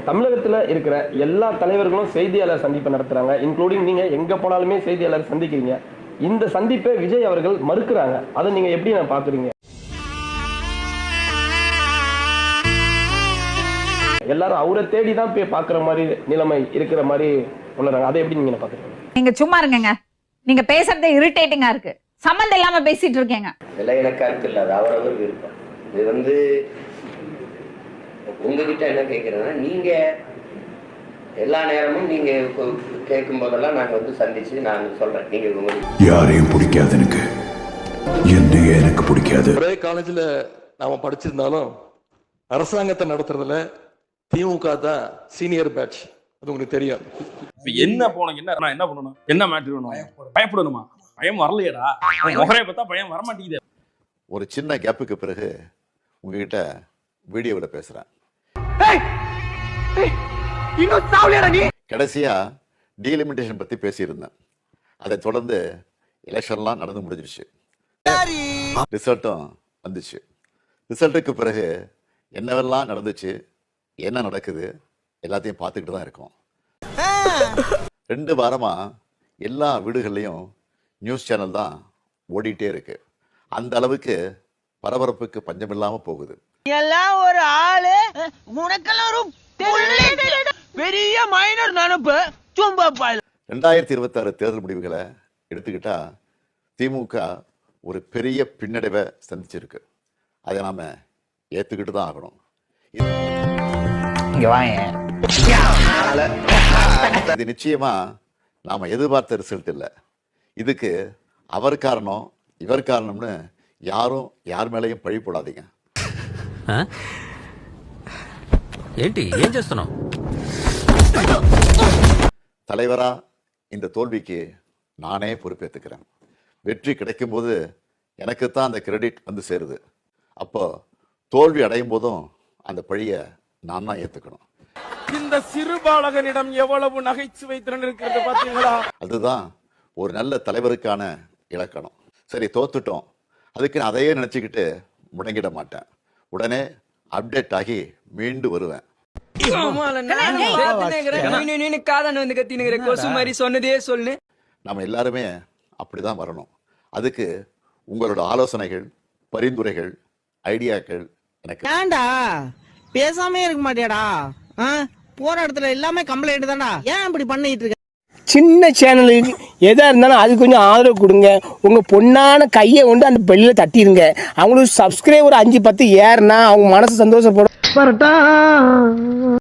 தமிழகத்துல இருக்கிற எல்லா தலைவர்களும் செய்தியாளர் சந்திப்பை நடத்துறாங்க, இன்க்ளூடிங் நீங்க எங்க போனாலுமே செய்தியாளர் சந்திக்கிறீங்க. இந்த சந்திப்பை விஜய் அவர்கள் மறுக்கிறாங்க. அதை நீங்க எப்படி பாக்குறீங்க? எல்லாரும் அவரை தேடி தான் போய் பாக்குற மாதிரி நிலைமை இருக்கிற மாதிரி உணர்றாங்க. அதை எப்படி நீங்க பாக்குறீங்க? நீங்க சும்மா இருங்க, நீங்க பேசுறதே இரிட்டேட்டிங்கா இருக்கு. சம்பந்தம் இல்லாம பேசிட்டு இருக்கீங்க. எனக்கு கருத்து இல்ல, அது அவரவர் விருப்பம். இது உங்ககிட்ட என்ன கேட்கறதுன்னா, நீங்க எல்லா நேரமும் நீங்க கேட்கும் போதெல்லாம் நாங்க சந்திச்சு நான் சொல்றேன். நீங்க யாரையும் பிடிக்காது, எனக்கு என்னையே எனக்கு பிடிக்காது. ஒரே காலேஜ்ல நாம படிச்சிருந்தாலும் அரசாங்கத்தை நடத்துறதுல திமுக தான் சீனியர் பேட்ச். அது உங்களுக்கு தெரியும். என்ன போனோம், என்ன பண்ணணும், என்ன மேட்ரு வேணும்? பயப்படணுமா? பயம் வரலையடா. முகரைய பார்த்தா பயம் வரமாட்டேங்குது. ஒரு சின்ன கேப்புக்கு பிறகு உங்ககிட்ட வீடியோவில் பேசுறேன். கடைசியா டீலிமிட்டேஷன் பத்தி பேசியிருந்தேன். அதை தொடர்ந்து எலெக்ஷன்லாம் நடந்து முடிஞ்சிருச்சு, ரிசல்ட்டும் வந்துச்சு. ரிசல்ட்டுக்கு பிறகு என்னவெல்லாம் நடந்துச்சு, என்ன நடக்குது எல்லாத்தையும் பார்த்துக்கிட்டு தான் இருக்கோம். 2 வாரமா எல்லா வீடுகள்லையும் நியூஸ் சேனல் தான் ஓடிட்டே இருக்கு. அந்த அளவுக்கு பரபரப்புக்கு பஞ்சமில்லாம போகுது. எல்லாம் ஒரு ஆளு, உனக்கெல்லாம் ஒரு பெரிய மைனர் நினைப்பு. 2026 தேர்தல் முடிவுகளை எடுத்துக்கிட்டா திமுக ஒரு பெரிய பின்னடைவை சந்திச்சிருக்கு. அதை நாம ஏத்துக்கிட்டு தான் ஆகணும். இது நிச்சயமா நாம எதிர்பார்த்த ரிசல்ட் இல்லை. இதுக்கு அவர் காரணம் இவர் காரணம்னு யாரும் யார் மேலையும் பழி போடாதீங்க. தலைவரா இந்த தோல்விக்கு நானே பொறுப்பேற்றுக்கிறேன். வெற்றி கிடைக்கும் போது எனக்குத்தான் அந்த கிரெடிட் சேருது. அப்போ தோல்வி அடையும் போதும் அந்த பழியை நான் தான் ஏத்துக்கணும். இந்த சிறுபாலகனிடம் எவ்வளவு நகைச்சுவை திறன் இருக்கிறது பாத்தீங்களா? அதுதான் ஒரு நல்ல தலைவருக்கான இலக்கணம். சரி, தோத்துட்டோம், அதுக்கு நான் அதையே நினைச்சுக்கிட்டு முடங்கிட மாட்டேன். உடனே அப்டேட் ஆகி மீண்டு வருவேன். நம்ம எல்லாருமே அப்படிதான் வரணும். அதுக்கு உங்களோட ஆலோசனைகள், பரிந்துரைகள், ஐடியாக்கள் எனக்கு. ஏன்டா பேசாமே இருக்க மாட்டியாடா? போற இடத்துல எல்லாமே கம்ப்ளைண்ட் தான்டா. ஏன் இப்படி பண்ணிட்டு இருக்க? சின்ன சேனலுக்கு எதா இருந்தாலும் அது கொஞ்சம் ஆதரவு கொடுங்க. உங்க பொண்ணான கையை கொண்டு அந்த பெல்லில தட்டிடுங்க. அவங்களுக்கு சப்ஸ்கிரைபர் 5-10 ஏறுனா அவங்க மனசு சந்தோஷப்படும்.